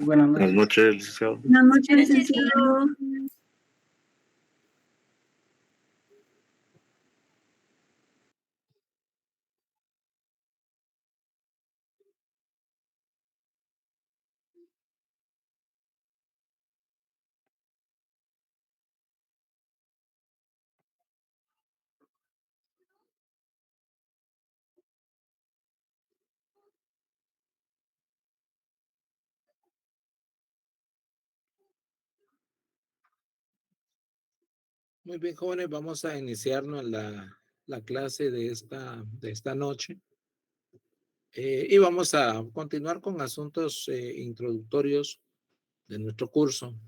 Buenas noches, licenciado. Buenas noches, licenciado. Muy bien, jóvenes, vamos a iniciarnos la clase de esta noche y vamos a continuar con asuntos introductorios de nuestro curso.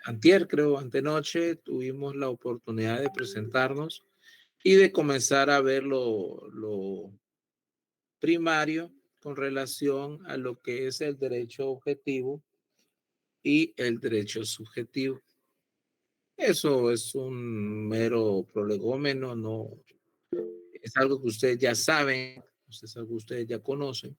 Antier, creo, antenoche, tuvimos la oportunidad de presentarnos y de comenzar a ver lo primario con relación a lo que es el derecho objetivo y el derecho subjetivo. Eso es un mero prolegómeno, no es algo que ustedes ya saben, es algo que ustedes ya conocen,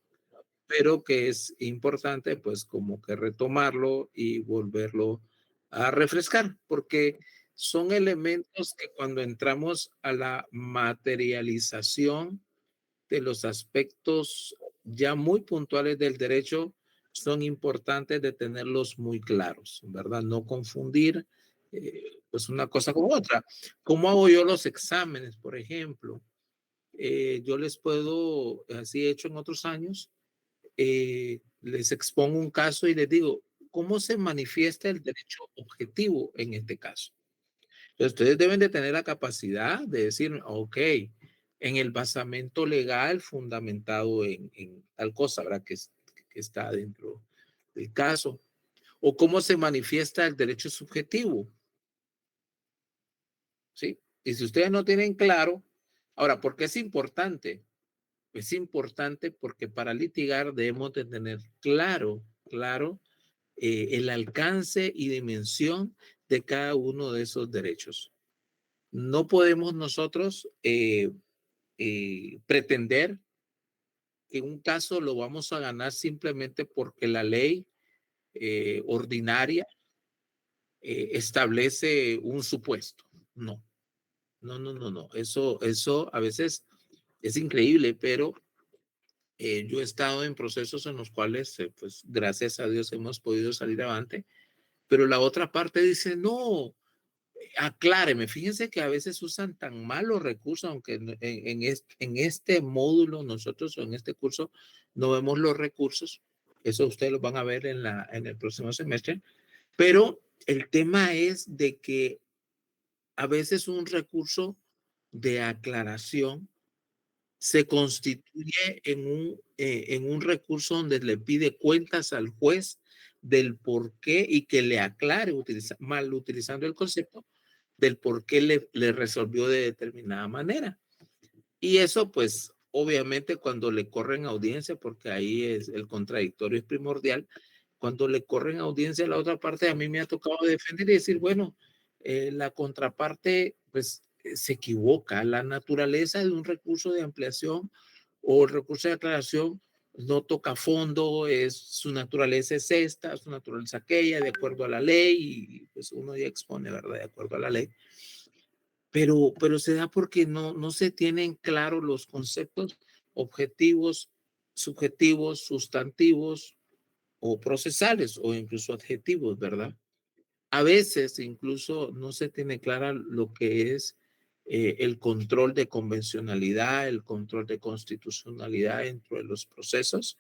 pero que es importante pues como que retomarlo y volverlo a refrescar, porque son elementos que cuando entramos a la materialización de los aspectos ya muy puntuales del derecho, son importantes de tenerlos muy claros, ¿verdad? No confundir pues una cosa con otra. ¿Cómo hago yo los exámenes, por ejemplo? Yo les puedo, así he hecho en otros años, les expongo un caso y les digo, ¿cómo se manifiesta el derecho objetivo en este caso? Entonces, ustedes deben de tener la capacidad de decir, ok, en el basamento legal fundamentado en tal cosa, ¿verdad? Que está dentro del caso. O cómo se manifiesta el derecho subjetivo. ¿Sí? Y si ustedes no tienen claro, ahora, ¿por qué es importante? Es importante porque para litigar debemos de tener claro el alcance y dimensión de cada uno de esos derechos. No podemos nosotros pretender que un caso lo vamos a ganar simplemente porque la ley ordinaria establece un supuesto. No, no, no, no, no. Eso a veces es increíble, pero yo he estado en procesos en los cuales, pues, gracias a Dios hemos podido salir adelante, pero la otra parte dice, no, acláreme, fíjense que a veces usan tan malos recursos, aunque en este módulo nosotros o en este curso no vemos los recursos, eso ustedes lo van a ver en el próximo semestre, pero el tema es de que a veces un recurso de aclaración se constituye en un recurso donde le pide cuentas al juez del por qué y que le aclare, mal utilizando el concepto, del por qué le resolvió de determinada manera. Y eso, pues, obviamente cuando le corren audiencia, porque ahí es el contradictorio es primordial, cuando le corren audiencia a la otra parte, a mí me ha tocado defender y decir, bueno, la contraparte, pues, se equivoca. La naturaleza de un recurso de ampliación o el recurso de aclaración no toca fondo, su naturaleza es esta, su naturaleza aquella, de acuerdo a la ley, y pues uno ya expone, ¿verdad? De acuerdo a la ley. Pero se da porque no se tienen claros los conceptos objetivos, subjetivos, sustantivos o procesales o incluso adjetivos, ¿verdad? A veces incluso no se tiene clara lo que es el control de convencionalidad, el control de constitucionalidad dentro de los procesos,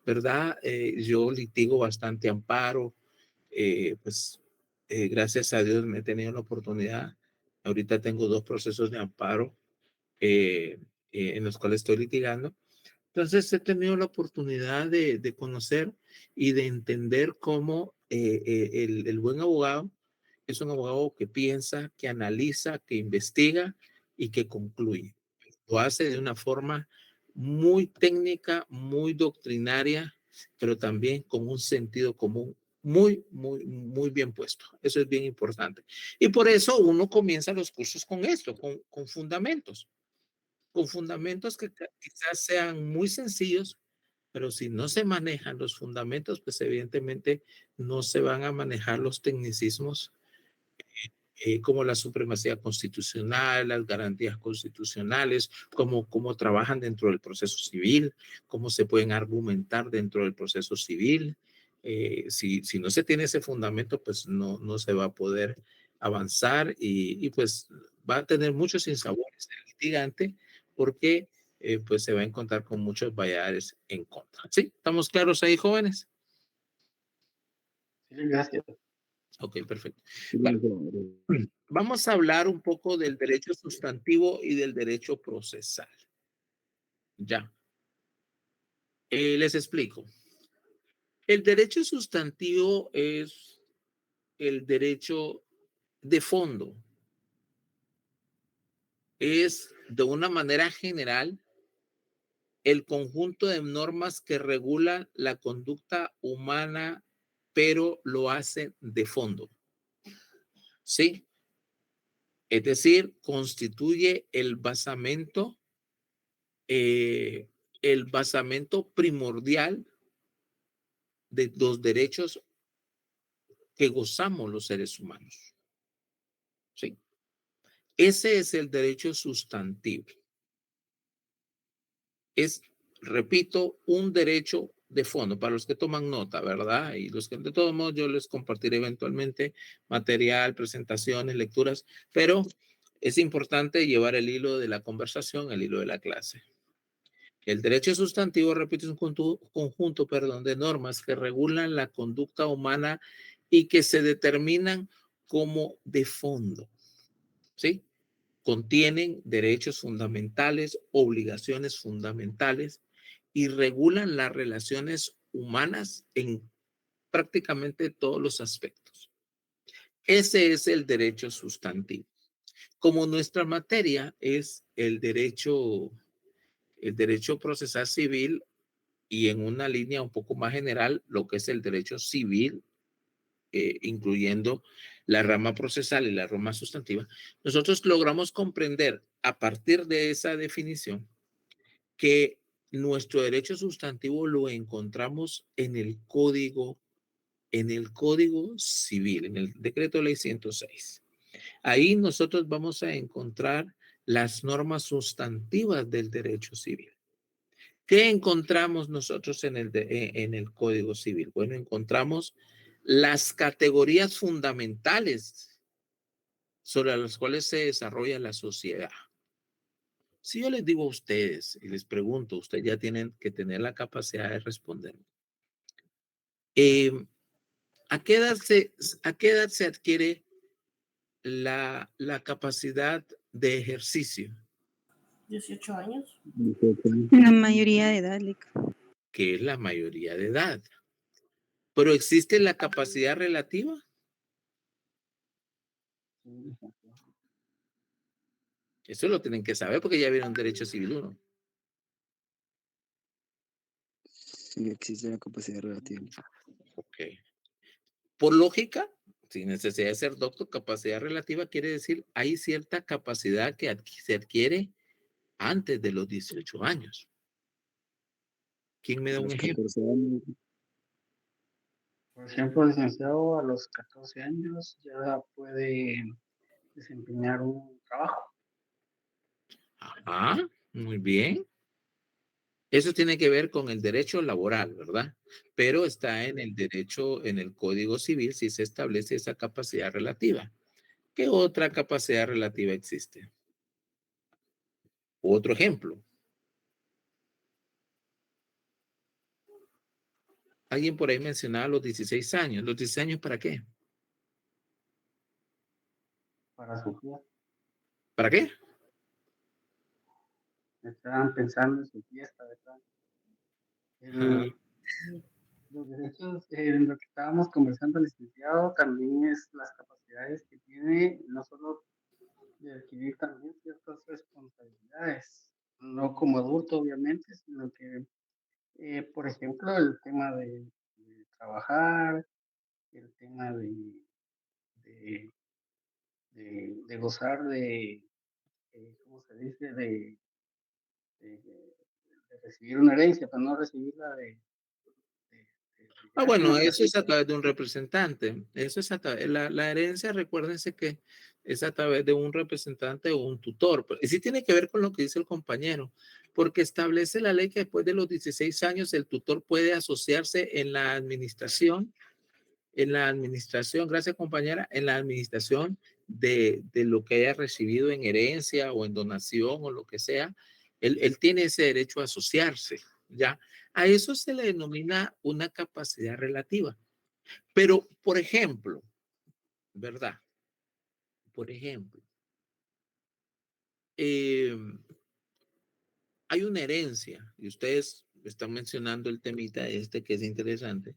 ¿verdad? Yo litigo bastante amparo, gracias a Dios me he tenido la oportunidad. Ahorita tengo 2 procesos de amparo en los cuales estoy litigando. Entonces he tenido la oportunidad de conocer y de entender cómo el buen abogado es un abogado que piensa, que analiza, que investiga y que concluye. Lo hace de una forma muy técnica, muy doctrinaria, pero también con un sentido común muy, muy, muy bien puesto. Eso es bien importante. Y por eso uno comienza los cursos con esto, con fundamentos que quizás sean muy sencillos, pero si no se manejan los fundamentos, pues evidentemente no se van a manejar los tecnicismos como la supremacía constitucional, las garantías constitucionales, cómo trabajan dentro del proceso civil, cómo se pueden argumentar dentro del proceso civil. Si no se tiene ese fundamento, pues no se va a poder avanzar y pues va a tener muchos sinsabores el litigante porque pues se va a encontrar con muchos bayares en contra. ¿Sí? ¿Estamos claros ahí, jóvenes? Sí, gracias. Ok, perfecto. Bueno, vamos a hablar un poco del derecho sustantivo y del derecho procesal. Ya. Les explico. El derecho sustantivo es el derecho de fondo. Es de una manera general el conjunto de normas que regulan la conducta humana, pero lo hacen de fondo. ¿Sí? Es decir, constituye el basamento primordial de los derechos que gozamos los seres humanos. ¿Sí? Ese es el derecho sustantivo. Es, repito, un derecho de fondo para los que toman nota, ¿verdad? Y los que de todos modos yo les compartiré eventualmente material, presentaciones, lecturas, pero es importante llevar el hilo de la conversación, el hilo de la clase. El derecho sustantivo, repito, es un conjunto, perdón, de normas que regulan la conducta humana y que se determinan como de fondo, ¿sí? Contienen derechos fundamentales, obligaciones fundamentales y regulan las relaciones humanas en prácticamente todos los aspectos. Ese es el derecho sustantivo. Como nuestra materia es el derecho procesal civil, y en una línea un poco más general, lo que es el derecho civil, incluyendo la rama procesal y la rama sustantiva, nosotros logramos comprender a partir de esa definición que nuestro derecho sustantivo lo encontramos en el Código Civil, en el Decreto Ley 106. Ahí nosotros vamos a encontrar las normas sustantivas del derecho civil. ¿Qué encontramos nosotros en el Código Civil? Bueno, encontramos las categorías fundamentales sobre las cuales se desarrolla la sociedad. Si yo les digo a ustedes y les pregunto, ustedes ya tienen que tener la capacidad de responder. Eh, a qué edad se adquiere la capacidad de ejercicio? 18 años. La mayoría de edad, Lic. Que es la mayoría de edad. Pero ¿existe la capacidad relativa? Eso lo tienen que saber porque ya vieron derecho civil 1. Sí, existe la capacidad relativa. Ok. Por lógica, sin necesidad de ser doctor, capacidad relativa quiere decir hay cierta capacidad que se adquiere antes de los 18 años. ¿Quién me da un ejemplo? 14 años. Por ejemplo, licenciado a los 14 años ya puede desempeñar un trabajo. Ajá, muy bien. Eso tiene que ver con el derecho laboral, ¿verdad? Pero está en el derecho, en el Código Civil, si se establece esa capacidad relativa. ¿Qué otra capacidad relativa existe? Otro ejemplo. Alguien por ahí mencionaba los 16 años. ¿Los 16 años para qué? Para su fiesta. ¿Para qué? Estaban pensando en su fiesta, ¿verdad? El, los derechos, en lo que estábamos conversando, licenciado, también es las capacidades que tiene, no solo de adquirir también ciertas responsabilidades, no como adulto, obviamente, sino que, por ejemplo, el tema de trabajar, el tema de, de gozar de, ¿cómo se dice? De recibir una herencia, pero no recibirla Ah, ya en bueno, una eso es a casita. través de un representante. Eso es la herencia, recuérdense que es a través de un representante o un tutor. Y sí tiene que ver con lo que dice el compañero, porque establece la ley que después de los 16 años el tutor puede asociarse en la administración, gracias compañera, en la administración de lo que haya recibido en herencia o en donación o lo que sea. Él tiene ese derecho a asociarse, ¿ya? A eso se le denomina una capacidad relativa. Pero, por ejemplo, ¿verdad? Por ejemplo, eh, hay una herencia, y ustedes están mencionando el temita este que es interesante,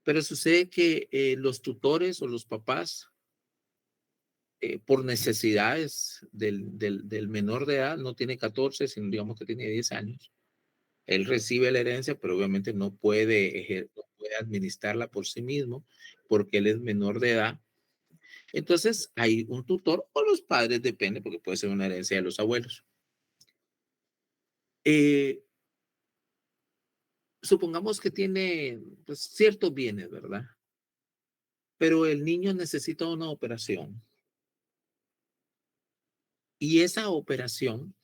pero sucede que los tutores o los papás, por necesidades del menor de edad, no tiene 14, sino digamos que tiene 10 años, él recibe la herencia, pero obviamente no puede administrarla por sí mismo porque él es menor de edad. Entonces hay un tutor o los padres, depende, porque puede ser una herencia de los abuelos. Eh, Supongamos que tiene pues, ciertos bienes, ¿verdad? Pero el niño necesita una operación y esa operación,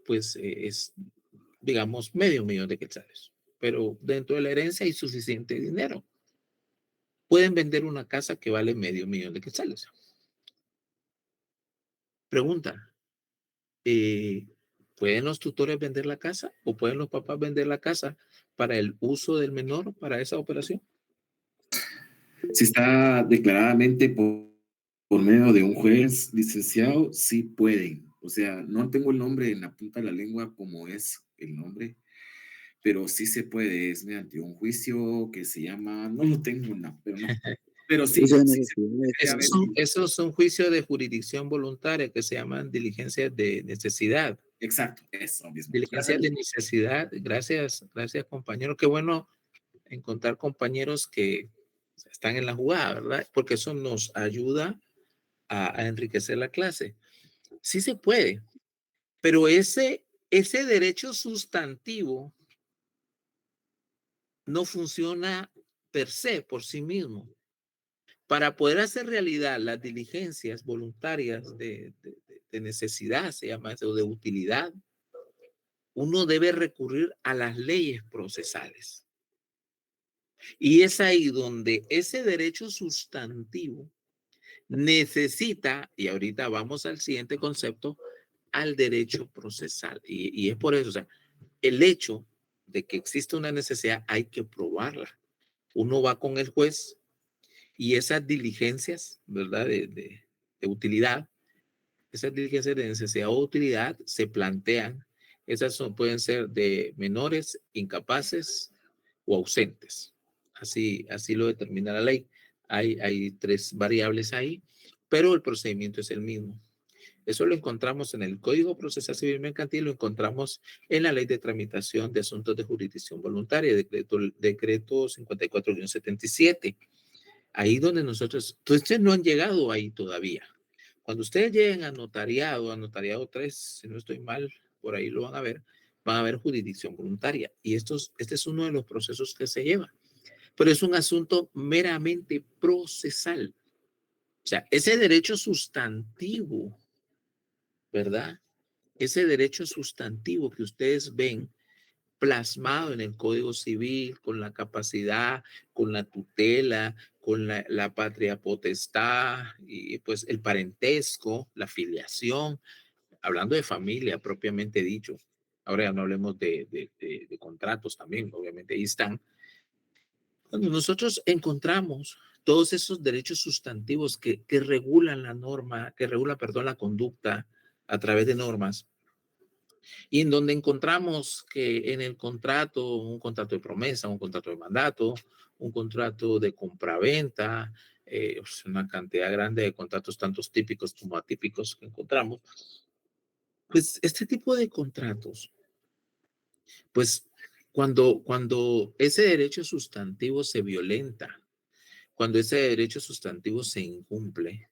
pues es, digamos, $500,000, pero dentro de la herencia hay suficiente dinero. Pueden vender una casa que vale $500,000. Pregunta, eh, ¿pueden los tutores vender la casa o pueden los papás vender la casa para el uso del menor para esa operación? Si está declaradamente por medio de un juez licenciado, sí pueden. O sea, no tengo el nombre en la punta de la lengua como es el nombre, pero sí se puede. Es mediante un juicio que se llama, no lo tengo, pero no. Pero sí, Juicio de sí se necesidades. puede haber. Esos son juicios de jurisdicción voluntaria que se llaman diligencias de necesidad. Exacto, eso mismo. Diligencias de necesidad. Gracias, gracias compañero. Qué bueno encontrar compañeros que están en la jugada, ¿verdad? Porque eso nos ayuda a enriquecer la clase. Sí se puede, pero ese derecho sustantivo no funciona per se, por sí mismo. Para poder hacer realidad las diligencias voluntarias de necesidad, se llama eso, de utilidad, uno debe recurrir a las leyes procesales. Y es ahí donde ese derecho sustantivo necesita, y ahorita vamos al siguiente concepto, al derecho procesal. Y es por eso, o sea, el hecho de que existe una necesidad hay que probarla. Uno va con el juez y esas diligencias, ¿verdad? De utilidad, esas diligencias de necesidad o utilidad se plantean. Pueden ser de menores, incapaces o ausentes. Así lo determina la ley. Hay 3 variables ahí, pero el procedimiento es el mismo. Eso lo encontramos en el Código Procesal Civil Mercantil, lo encontramos en la Ley de Tramitación de Asuntos de Jurisdicción Voluntaria, decreto 54-77. Ahí donde ustedes no han llegado ahí todavía. Cuando ustedes lleguen a notariado 3, si no estoy mal, por ahí lo van a ver jurisdicción voluntaria. Y este es uno de los procesos que se lleva. Pero es un asunto meramente procesal. O sea, ese derecho sustantivo, ¿verdad? Ese derecho sustantivo que ustedes ven plasmado en el Código Civil, con la capacidad, con la tutela, con la patria potestad, y pues el parentesco, la filiación, hablando de familia propiamente dicho. Ahora ya no hablemos de contratos también, obviamente ahí están. Cuando nosotros encontramos todos esos derechos sustantivos que regulan la norma, que regulan, perdón, la conducta a través de normas, y en donde encontramos que en el contrato, un contrato de promesa, un contrato de mandato, un contrato de compraventa, una cantidad grande de contratos, tantos típicos como atípicos que encontramos, pues este tipo de contratos, pues cuando ese derecho sustantivo se violenta, cuando ese derecho sustantivo se incumple,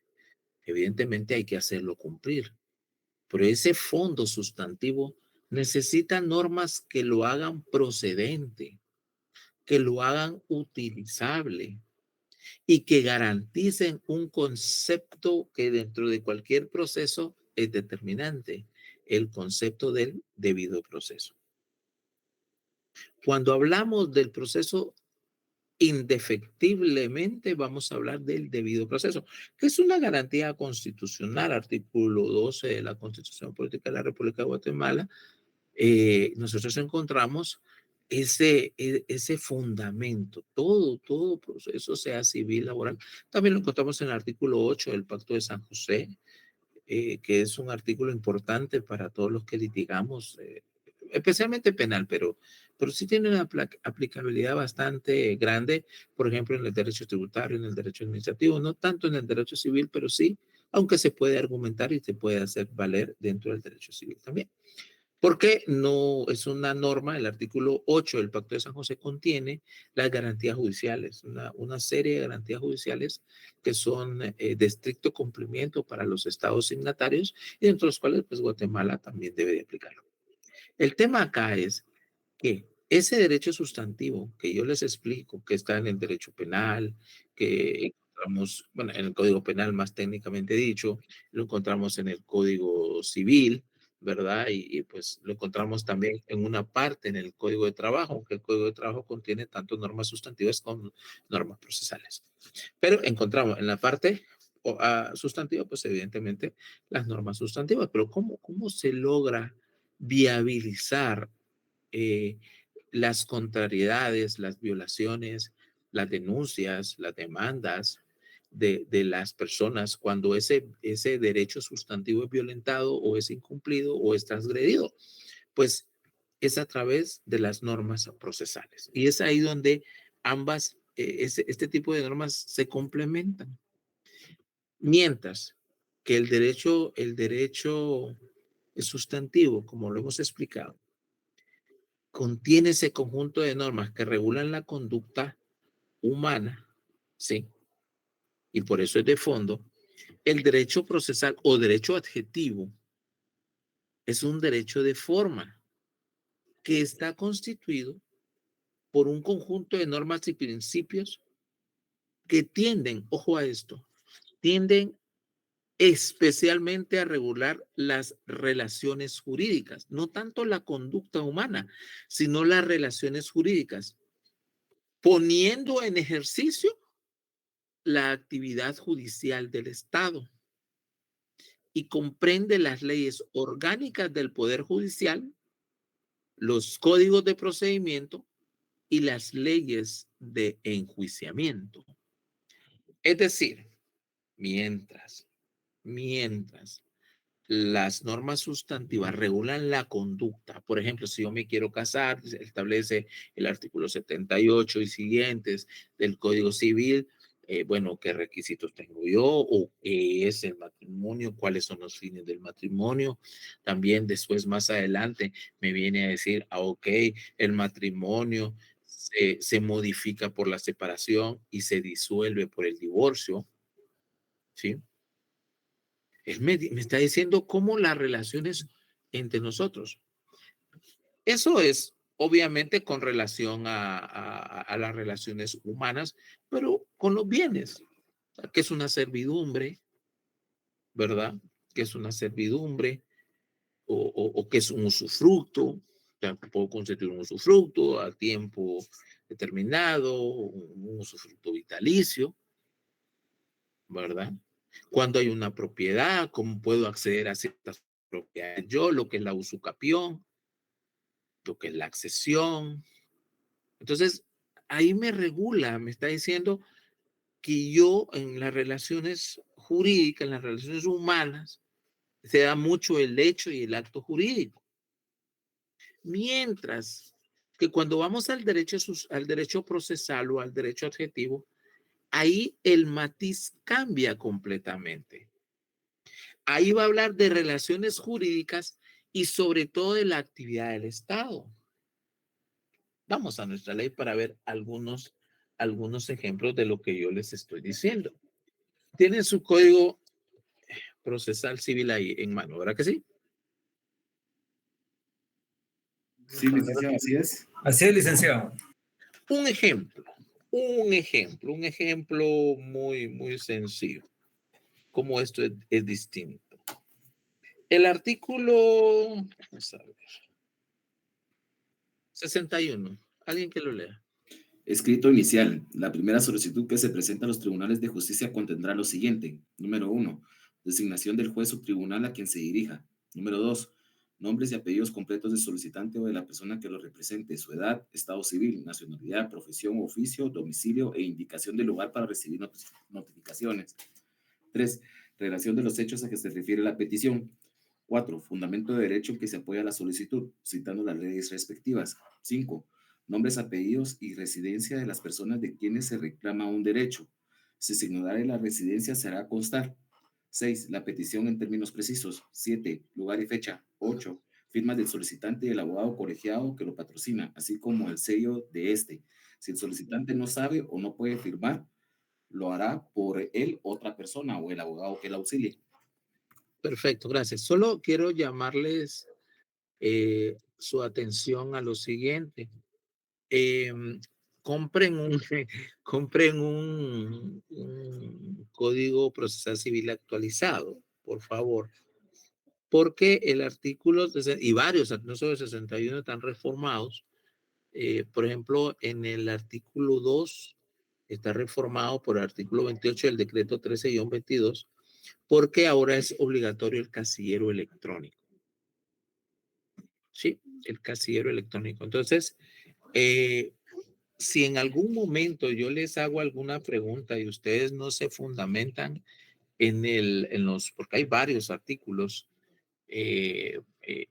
evidentemente hay que hacerlo cumplir. Pero ese fondo sustantivo necesita normas que lo hagan procedente, que lo hagan utilizable y que garanticen un concepto que dentro de cualquier proceso es determinante, el concepto del debido proceso. Cuando hablamos del proceso, indefectiblemente vamos a hablar del debido proceso, que es una garantía constitucional, artículo 12 de la Constitución Política de la República de Guatemala. Nosotros encontramos ese fundamento, todo proceso, sea civil, laboral. También lo encontramos en el artículo 8 del Pacto de San José, que es un artículo importante para todos los que litigamos, especialmente penal, pero sí tiene una aplicabilidad bastante grande, por ejemplo, en el derecho tributario, en el derecho administrativo, no tanto en el derecho civil, pero sí, aunque se puede argumentar y se puede hacer valer dentro del derecho civil también. Porque no es una norma, el artículo 8 del Pacto de San José contiene las garantías judiciales, una serie de garantías judiciales que son de estricto cumplimiento para los estados signatarios y dentro de los cuales pues Guatemala también debe de aplicarlo. El tema acá es que ese derecho sustantivo que yo les explico, que está en el derecho penal, que encontramos, bueno, en el Código Penal más técnicamente dicho, lo encontramos en el Código Civil, ¿verdad? Y pues lo encontramos también en una parte en el Código de Trabajo, aunque el Código de Trabajo contiene tanto normas sustantivas como normas procesales. Pero encontramos en la parte sustantiva, pues evidentemente las normas sustantivas, pero ¿cómo se logra viabilizar las contrariedades, las violaciones, las denuncias, las demandas de las personas cuando ese derecho sustantivo es violentado o es incumplido o es transgredido? Pues es a través de las normas procesales. Y es ahí donde ambas, este tipo de normas se complementan. Mientras que el derecho sustantivo, como lo hemos explicado, contiene ese conjunto de normas que regulan la conducta humana, ¿sí? Y por eso es de fondo. El derecho procesal o derecho adjetivo es un derecho de forma que está constituido por un conjunto de normas y principios que tienden, ojo a esto, tienden especialmente a regular las relaciones jurídicas, no tanto la conducta humana, sino las relaciones jurídicas, poniendo en ejercicio la actividad judicial del Estado y comprende las leyes orgánicas del Poder Judicial, los códigos de procedimiento y las leyes de enjuiciamiento. Es decir, mientras las normas sustantivas regulan la conducta, por ejemplo, si yo me quiero casar, establece el artículo 78 y siguientes del Código Civil, bueno, qué requisitos tengo yo o qué es el matrimonio, cuáles son los fines del matrimonio. También después, más adelante, me viene a decir, ok, el matrimonio se modifica por la separación y se disuelve por el divorcio, ¿sí? Él me está diciendo cómo las relaciones entre nosotros. Eso es obviamente con relación a las relaciones humanas, pero con los bienes, que es una servidumbre, ¿verdad? Que es una servidumbre o que es un usufructo. O sea, puedo constituir un usufructo a tiempo determinado, un usufructo vitalicio, ¿verdad? Cuando hay una propiedad, ¿cómo puedo acceder a ciertas propiedades? Yo, lo que es la usucapión, lo que es la accesión. Entonces, ahí me regula, me está diciendo que yo en las relaciones jurídicas, en las relaciones humanas, se da mucho el hecho y el acto jurídico. Mientras que cuando vamos al derecho procesal o al derecho adjetivo, ahí el matiz cambia completamente. Ahí va a hablar de relaciones jurídicas y sobre todo de la actividad del Estado. Vamos a nuestra ley para ver algunos ejemplos de lo que yo les estoy diciendo. Tienen su código procesal civil ahí en mano, ¿verdad que sí? Sí, licenciado, así es. Así es, licenciado. Un ejemplo muy, muy sencillo. Cómo esto es distinto. El artículo, vamos a ver, 61. Alguien que lo lea. Escrito inicial. La primera solicitud que se presenta a los tribunales de justicia contendrá lo siguiente. Número 1. Designación del juez o tribunal a quien se dirija. Número 2. Nombres y apellidos completos del solicitante o de la persona que lo represente, su edad, estado civil, nacionalidad, profesión, oficio, domicilio e indicación del lugar para recibir notificaciones. 3. Relación de los hechos a que se refiere la petición. 4. Fundamento de derecho en que se apoya la solicitud, citando las leyes respectivas. 5. Nombres, apellidos y residencia de las personas de quienes se reclama un derecho. Si se ignorare la residencia, se hará constar. 6. La petición en términos precisos. 7. Lugar y fecha. 8. Firmas del solicitante y el abogado colegiado que lo patrocina, así como el sello de este. Si el solicitante no sabe o no puede firmar, lo hará por él otra persona o el abogado que la auxilie. Perfecto, gracias. Solo quiero llamarles su atención a lo siguiente. Compren compren un código procesal civil actualizado, por favor, porque el artículo, y varios, no solo el 61 están reformados. Por ejemplo, en el artículo 2 está reformado por el artículo 28 del decreto 13-22, porque ahora es obligatorio el casillero electrónico. Sí, el casillero electrónico. Entonces, si en algún momento yo les hago alguna pregunta y ustedes no se fundamentan en los, porque hay varios artículos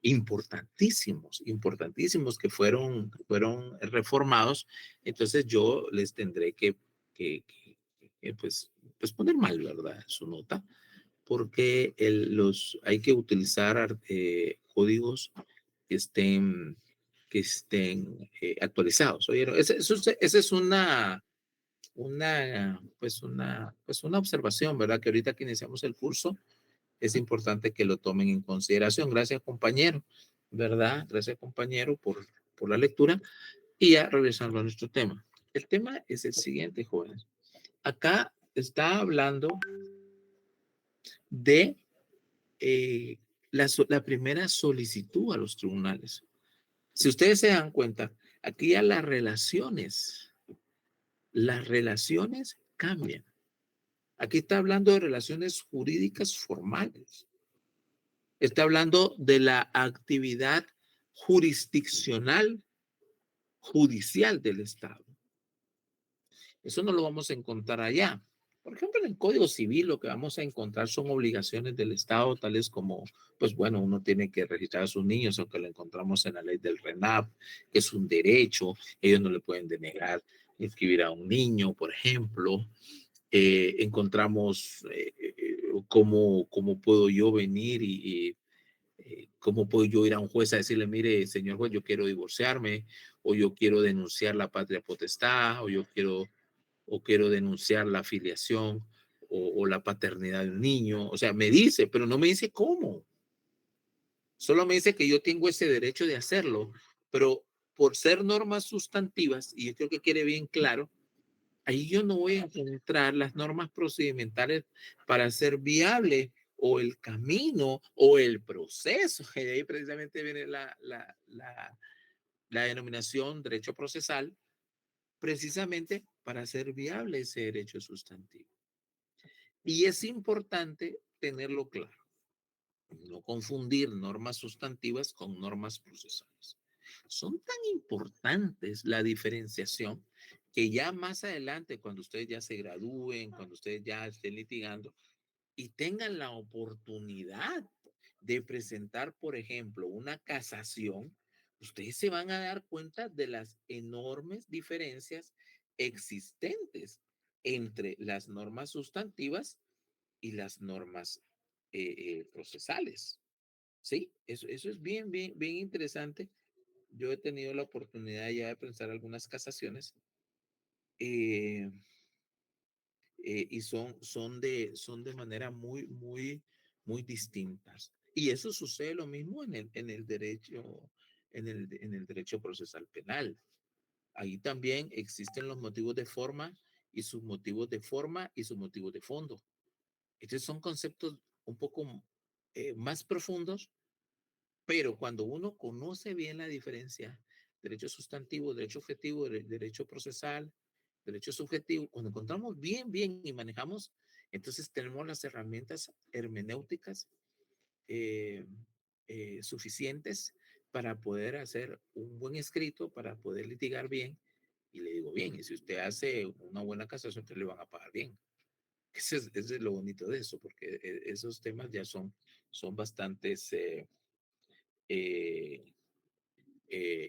importantísimos que fueron reformados, entonces yo les tendré pues poner mal, ¿verdad? Su nota, porque hay que utilizar códigos que estén actualizados. Oye, esa es una observación, ¿verdad? Que ahorita que iniciamos el curso es importante que lo tomen en consideración. Gracias, compañero, ¿verdad? Gracias, compañero, por la lectura. Y ya regresando a nuestro tema. El tema es el siguiente, jóvenes. Acá está hablando de la primera solicitud a los tribunales. Si ustedes se dan cuenta, aquí ya las relaciones cambian. Aquí está hablando de relaciones jurídicas formales. Está hablando de la actividad jurisdiccional judicial del Estado. Eso no lo vamos a encontrar allá. Por ejemplo, en el Código Civil lo que vamos a encontrar son obligaciones del Estado, tales como, pues bueno, uno tiene que registrar a sus niños, aunque lo encontramos en la ley del RENAP, que es un derecho, ellos no le pueden denegar inscribir a un niño, por ejemplo. Encontramos cómo puedo yo venir y cómo puedo yo ir a un juez a decirle, mire, señor juez, yo quiero divorciarme, o yo quiero denunciar la patria potestad, o quiero denunciar la filiación o la paternidad de un niño. O sea, me dice, pero no me dice cómo. Solo me dice que yo tengo ese derecho de hacerlo, pero por ser normas sustantivas, y yo creo que quede bien claro, ahí yo no voy a encontrar las normas procedimentales para hacer viable o el camino o el proceso. Y ahí precisamente viene la denominación derecho procesal, precisamente para hacer viable ese derecho sustantivo. Y es importante tenerlo claro, no confundir normas sustantivas con normas procesales. Son tan importantes la diferenciación que ya más adelante, cuando ustedes ya se gradúen, cuando ustedes ya estén litigando y tengan la oportunidad de presentar, por ejemplo, una casación, ustedes se van a dar cuenta de las enormes diferencias existentes entre las normas sustantivas y las normas procesales. Sí, eso es bien, bien, bien interesante. Yo he tenido la oportunidad ya de pensar algunas casaciones eh, y son de manera muy, muy, muy distintas. Y eso sucede lo mismo en el derecho, en el derecho procesal penal. Ahí también existen los motivos de forma y sus motivos de forma y sus motivos de fondo. Estos son conceptos un poco más profundos, pero cuando uno conoce bien la diferencia, derecho sustantivo, derecho objetivo, derecho procesal, derecho subjetivo, cuando encontramos bien y manejamos, entonces tenemos las herramientas hermenéuticas suficientes para poder hacer un buen escrito, para poder litigar bien. Y le digo bien, y si usted hace una buena casación, usted le van a pagar bien. Ese es lo bonito de eso, porque esos temas ya son bastantes eh,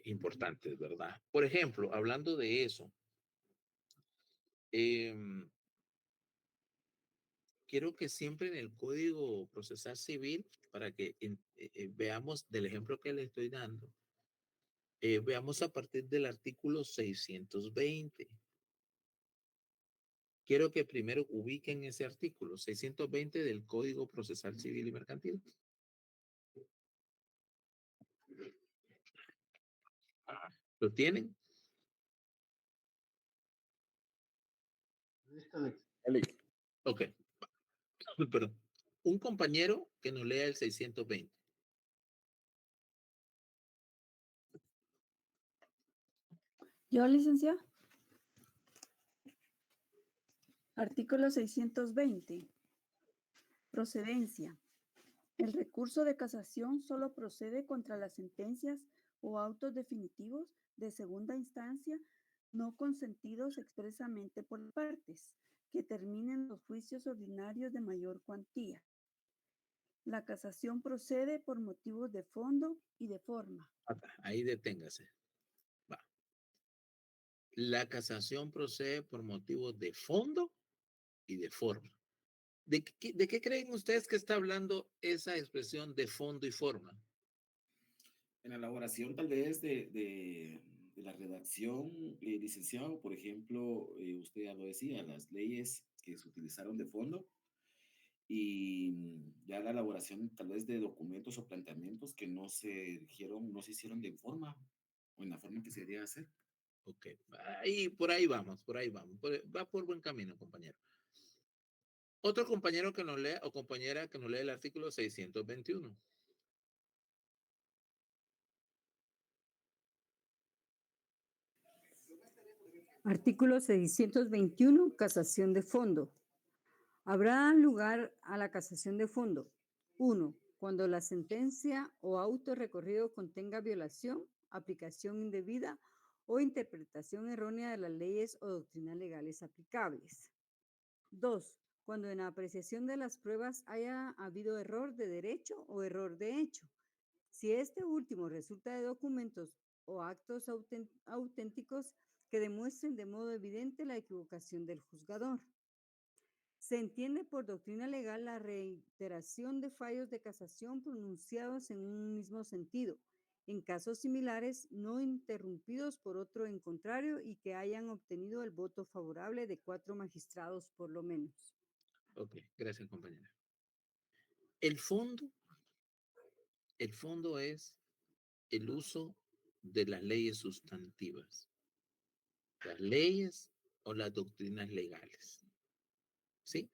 importantes, ¿verdad? Por ejemplo, hablando de eso, quiero que siempre en el Código Procesal Civil, para que veamos del ejemplo que le estoy dando, veamos a partir del artículo 620. Quiero que primero ubiquen ese artículo 620 del Código Procesal Civil y Mercantil. ¿Lo tienen? Listo, Alex. Ok. Perdón. Un compañero que nos lea el 620. Yo, licenciada. Artículo 620. Procedencia. El recurso de casación solo procede contra las sentencias o autos definitivos de segunda instancia no consentidos expresamente por las partes, que terminen los juicios ordinarios de mayor cuantía. La casación procede por motivos de fondo y de forma. Ahí deténgase. Va. La casación procede por motivos de fondo y de forma. ¿De qué creen ustedes que está hablando esa expresión de fondo y forma? En la elaboración tal vez de la redacción, licenciado, por ejemplo, usted ya lo decía, las leyes que se utilizaron de fondo y ya la elaboración tal vez de documentos o planteamientos que no se dijeron, no se hicieron de forma o en la forma que se debería hacer. Ok, ahí, por ahí vamos, va por buen camino, compañero. Otro compañero que nos lea o compañera que nos lea el artículo 621. Artículo 621, casación de fondo. Habrá lugar a la casación de fondo. 1. Cuando la sentencia o auto recorrido contenga violación, aplicación indebida o interpretación errónea de las leyes o doctrinas legales aplicables. 2. Cuando en la apreciación de las pruebas haya habido error de derecho o error de hecho. Si este último resulta de documentos o actos auténticos que demuestren de modo evidente la equivocación del juzgador. Se entiende por doctrina legal la reiteración de fallos de casación pronunciados en un mismo sentido, en casos similares no interrumpidos por otro en contrario y que hayan obtenido el voto favorable de 4 magistrados por lo menos. Ok, gracias, compañera. El fondo es el uso de las leyes sustantivas, las leyes o las doctrinas legales. ¿Sí?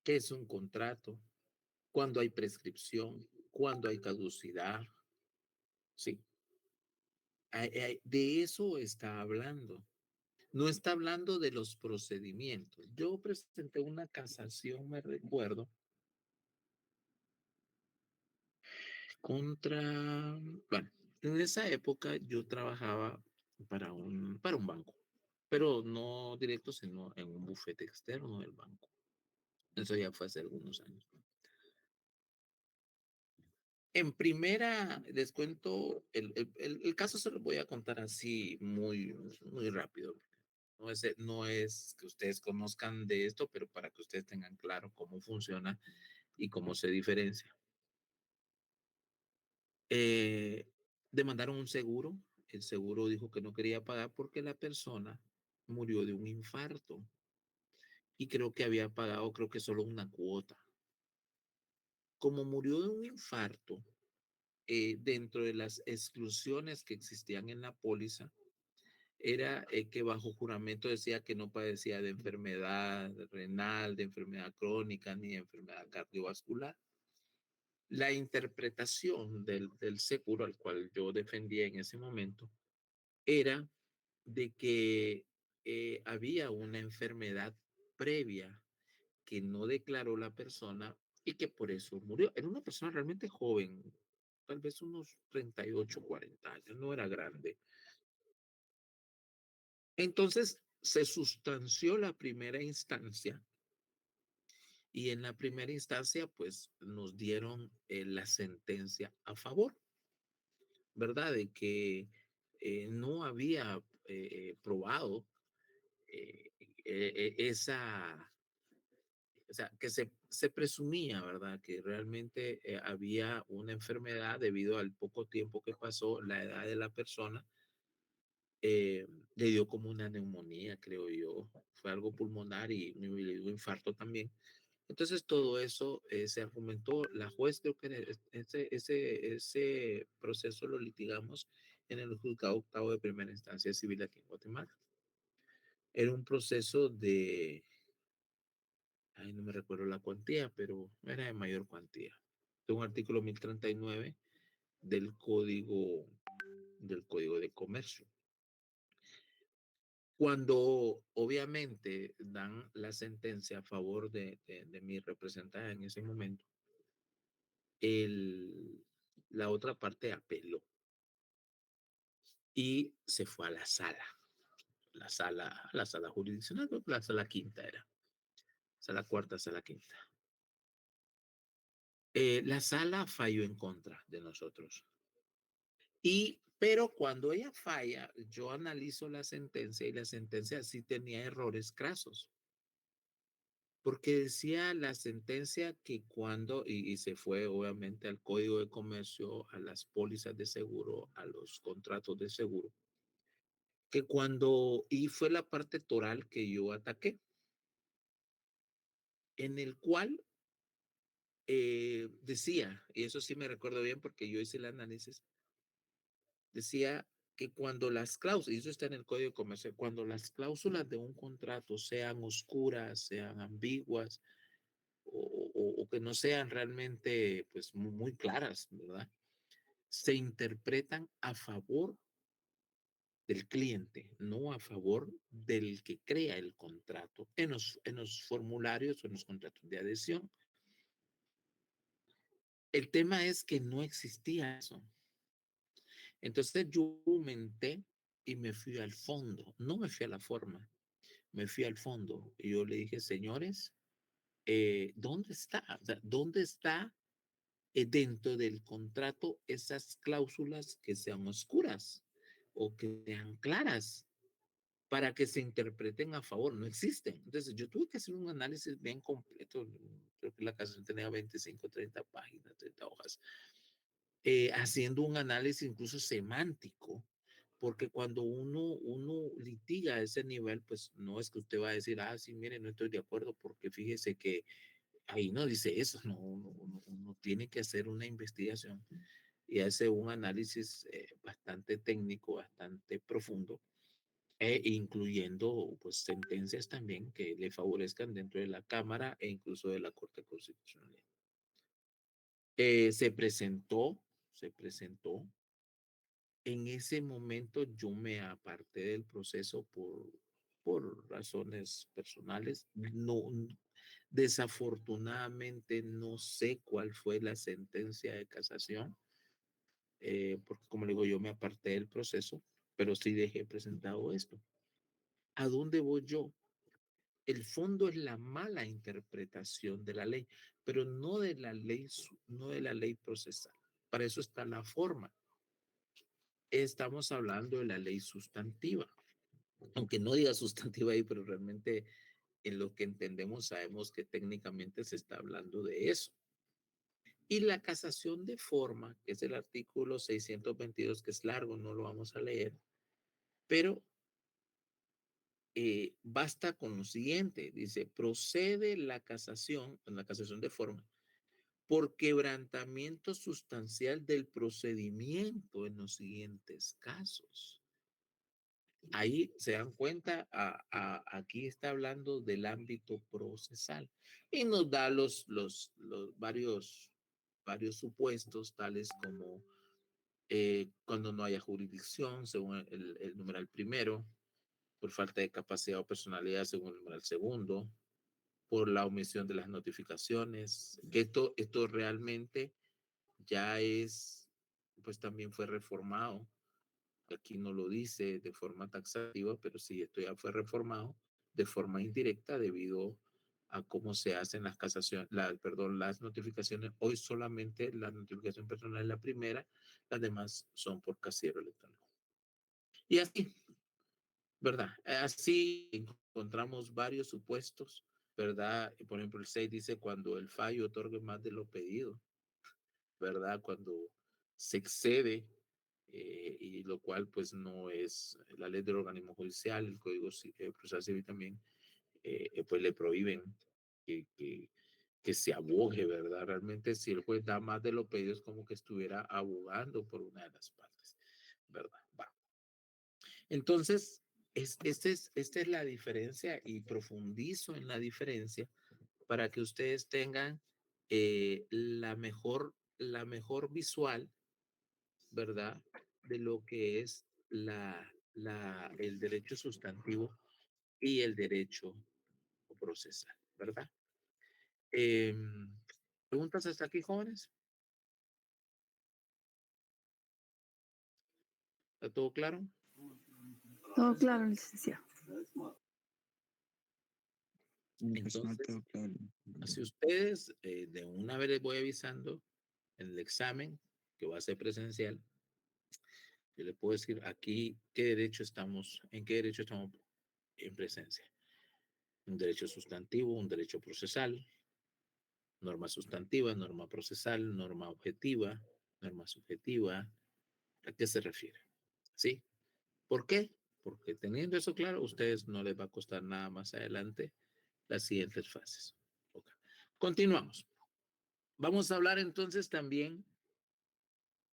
¿Qué es un contrato? ¿Cuándo hay prescripción? ¿Cuándo hay caducidad? Sí. De eso está hablando. No está hablando de los procedimientos. Yo presenté una casación, me recuerdo, bueno, en esa época yo trabajaba para un banco, pero no directo, sino en un bufete externo del banco. Eso ya fue hace algunos años. En primera, les cuento, el caso se lo voy a contar así muy rápido. No es que ustedes conozcan de esto, pero para que ustedes tengan claro cómo funciona y cómo se diferencia. Demandaron un seguro. El seguro dijo que no quería pagar porque la persona murió de un infarto y creo que había pagado, solo una cuota. Como murió de un infarto, dentro de las exclusiones que existían en la póliza, era que bajo juramento decía que no padecía de enfermedad renal, de enfermedad crónica, ni de enfermedad cardiovascular. La interpretación del seguro al cual yo defendía en ese momento era de que había una enfermedad previa que no declaró la persona y que por eso murió. Era una persona realmente joven, tal vez unos 38, 40 años, no era grande. Entonces se sustanció la primera instancia y en la primera instancia pues nos dieron la sentencia a favor, ¿verdad? De que no había probado esa, o sea, que se presumía, ¿verdad? Que realmente había una enfermedad debido al poco tiempo que pasó, la edad de la persona, eh, le dio como una neumonía, creo yo, fue algo pulmonar y le dio infarto también. Entonces todo eso se argumentó, la juez creo que ese proceso lo litigamos en el juzgado octavo de primera instancia civil aquí en Guatemala. Era un proceso de, ay, no me recuerdo la cuantía, pero era de mayor cuantía. De un artículo 1039 del Código de Comercio. Cuando obviamente dan la sentencia a favor de mi representante en ese momento, la otra parte apeló y se fue a la sala jurisdiccional, la sala quinta era, sala cuarta, sala quinta. La sala falló en contra de nosotros. Pero cuando ella falla, yo analizo la sentencia y la sentencia sí tenía errores crasos. Porque decía la sentencia que cuando, y se fue obviamente al Código de Comercio, a las pólizas de seguro, a los contratos de seguro, que cuando, y fue la parte toral que yo ataqué, en el cual decía, y eso sí me recuerdo bien porque yo hice el análisis, decía que cuando las cláusulas, y eso está en el Código de Comercio, cuando las cláusulas de un contrato sean oscuras, sean ambiguas, o que no sean realmente pues muy claras, ¿verdad? Se interpretan a favor del cliente, no a favor del que crea el contrato en los formularios o en los contratos de adhesión. El tema es que no existía eso. Entonces yo aumenté y me fui al fondo, no me fui a la forma, me fui al fondo. Y yo le dije, señores, ¿dónde está? O sea, ¿dónde está dentro del contrato esas cláusulas que sean oscuras o que sean claras para que se interpreten a favor? No existen. Entonces yo tuve que hacer un análisis bien completo. Creo que la casación tenía 25, 30 páginas, 30 hojas, haciendo un análisis incluso semántico, porque cuando uno litiga a ese nivel, pues no es que usted va a decir, ah, sí, mire, no estoy de acuerdo, porque fíjese que ahí no dice eso, no, uno tiene que hacer una investigación y hace un análisis bastante técnico, bastante profundo, incluyendo pues sentencias también que le favorezcan dentro de la Cámara e incluso de la Corte Constitucional. Se presentó. En ese momento yo me aparté del proceso por razones personales. No, desafortunadamente no sé cuál fue la sentencia de casación, porque como le digo, yo me aparté del proceso, pero sí dejé presentado esto. ¿A dónde voy yo? El fondo es la mala interpretación de la ley, pero no de la ley, no de la ley procesal. Para eso está la forma. Estamos hablando de la ley sustantiva, aunque no diga sustantiva ahí, pero realmente en lo que entendemos sabemos que técnicamente se está hablando de eso. Y la casación de forma, que es el artículo 622, que es largo, no lo vamos a leer, pero basta con lo siguiente, dice, procede la casación de forma, por quebrantamiento sustancial del procedimiento en los siguientes casos. Ahí se dan cuenta, aquí está hablando del ámbito procesal y nos da los varios supuestos, tales como cuando no haya jurisdicción, según el numeral primero, por falta de capacidad o personalidad, según el numeral segundo, por la omisión de las notificaciones, que esto realmente ya es, pues también fue reformado. Aquí no lo dice de forma taxativa, pero sí, esto ya fue reformado de forma indirecta debido a cómo se hacen las casaciones, las notificaciones. Hoy solamente la notificación personal es la primera, las demás son por casillero electrónico. Y así, ¿verdad? Así encontramos varios supuestos, ¿verdad? Por ejemplo, el 6 dice cuando el fallo otorgue más de lo pedido, ¿verdad? Cuando se excede, y lo cual pues no es la ley del organismo judicial, el Código Procesal Civil también, pues le prohíben que se abogue, ¿verdad? Realmente si el juez da más de lo pedido es como que estuviera abogando por una de las partes, ¿verdad? Va. Entonces, esta es la diferencia y profundizo en la diferencia para que ustedes tengan la mejor visual, ¿verdad? De lo que es el derecho sustantivo y el derecho procesal, ¿verdad? ¿Preguntas hasta aquí, jóvenes? ¿Está todo claro? Todo claro, licenciado. Entonces, si ustedes de una vez les voy avisando en el examen, que va a ser presencial, yo les puedo decir aquí en qué derecho estamos en presencia. Un derecho sustantivo, un derecho procesal, norma sustantiva, norma procesal, norma objetiva, norma subjetiva. ¿A qué se refiere? ¿Sí? ¿Por qué? Porque teniendo eso claro, a ustedes no les va a costar nada más adelante las siguientes fases. Okay. Continuamos. Vamos a hablar entonces también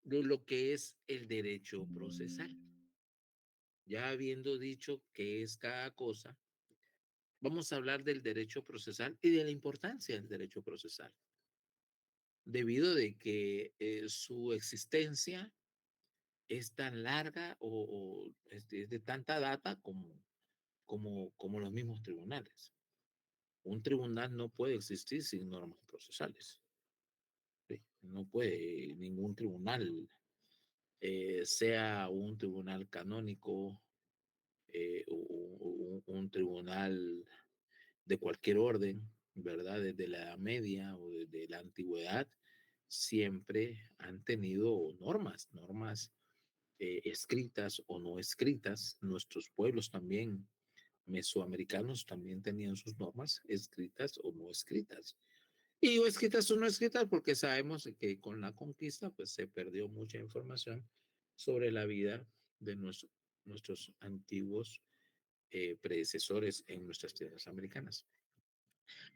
de lo que es el derecho procesal. Ya habiendo dicho qué es cada cosa, vamos a hablar del derecho procesal y de la importancia del derecho procesal, debido de que su existencia es tan larga o es de tanta data como los mismos tribunales. Un tribunal no puede existir sin normas procesales. ¿Sí? No puede ningún tribunal, sea un tribunal canónico, o un tribunal de cualquier orden, ¿verdad? Desde la Edad Media o desde la Antigüedad, siempre han tenido normas escritas o no escritas. Nuestros pueblos también, mesoamericanos, también tenían sus normas escritas o no escritas. Y digo escritas o no escritas porque sabemos que con la conquista pues se perdió mucha información sobre la vida de nuestros antiguos predecesores en nuestras tierras americanas.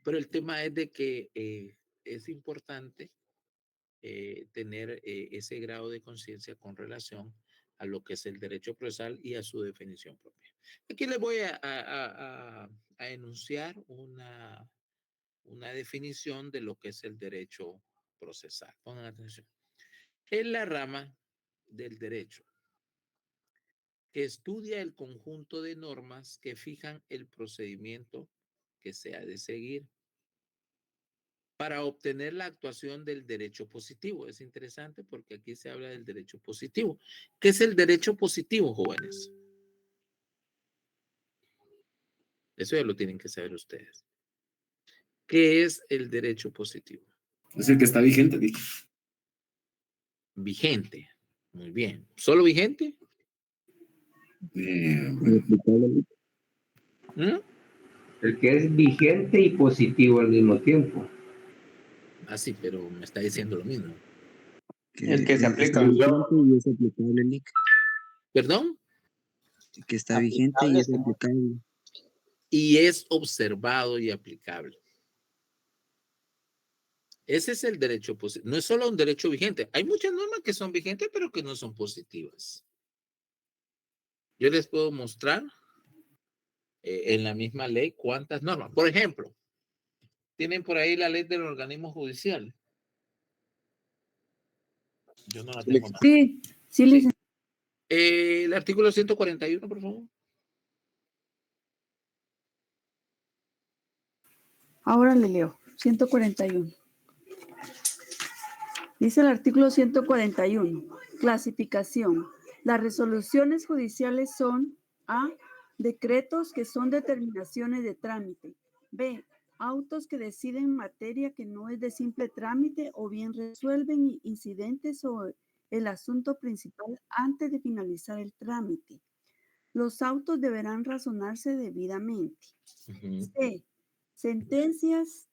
Pero el tema es de que es importante tener ese grado de conciencia con relación a lo que es el derecho procesal y a su definición propia. Aquí les voy a enunciar una definición de lo que es el derecho procesal. Pongan atención. Es la rama del derecho que estudia el conjunto de normas que fijan el procedimiento que se ha de seguir para obtener la actuación del derecho positivo. Es interesante porque aquí se habla del derecho positivo. ¿Qué es el derecho positivo, jóvenes? Eso ya lo tienen que saber ustedes. ¿Qué es el derecho positivo? Es el que está vigente, dije. Vigente. Muy bien. ¿Solo vigente? ¿Mm? El que es vigente y positivo al mismo tiempo. Ah, sí, pero me está diciendo lo mismo. El que se aplica. Y es aplicable, Nick. ¿Perdón? Que está vigente y es aplicable. Y es observado y aplicable. Ese es el derecho positivo. No es solo un derecho vigente. Hay muchas normas que son vigentes, pero que no son positivas. Yo les puedo mostrar en la misma ley cuántas normas. Por ejemplo, tienen por ahí la ley del organismo judicial. Yo no la tengo más. Sí, Sí. licenciado. El artículo 141, por favor. Ahora le leo. 141. Dice el artículo 141. Clasificación. Las resoluciones judiciales son A. Decretos que son determinaciones de trámite. B. Autos que deciden materia que no es de simple trámite o bien resuelven incidentes o el asunto principal antes de finalizar el trámite. Los autos deberán razonarse debidamente. C. Sentencias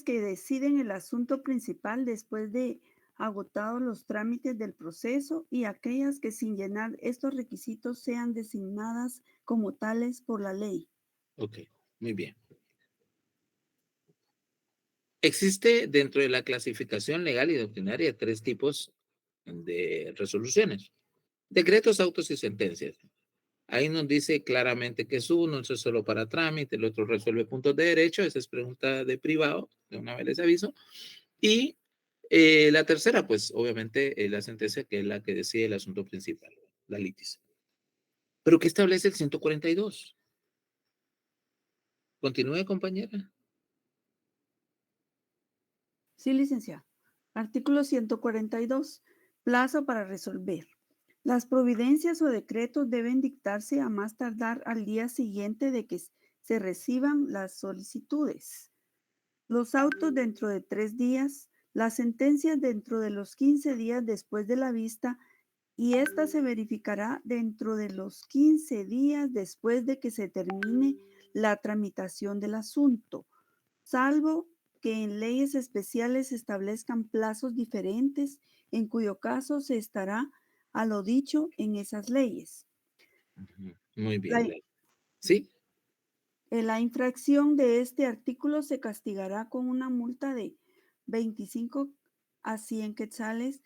que deciden el asunto principal después de agotados los trámites del proceso y aquellas que sin llenar estos requisitos sean designadas como tales por la ley. Ok, muy bien. Existe dentro de la clasificación legal y doctrinaria 3 tipos de resoluciones: decretos, autos y sentencias. Ahí nos dice claramente que es uno, eso es solo para trámite, el otro resuelve puntos de derecho, esa es pregunta de privado, de una vez les aviso. Y la tercera, pues obviamente la sentencia, que es la que decide el asunto principal, la litis. ¿Pero qué establece el 142? Continúe, compañera. Sí, licenciado. Artículo 142. Plazo para resolver. Las providencias o decretos deben dictarse a más tardar al día siguiente de que se reciban las solicitudes. Los autos dentro de 3 días, las sentencias dentro de los 15 días después de la vista y esta se verificará dentro de los 15 días después de que se termine la tramitación del asunto, salvo que en leyes especiales se establezcan plazos diferentes, en cuyo caso se estará a lo dicho en esas leyes. Muy bien. ¿Sí? La infracción de este artículo se castigará con una multa de 25 a 100 quetzales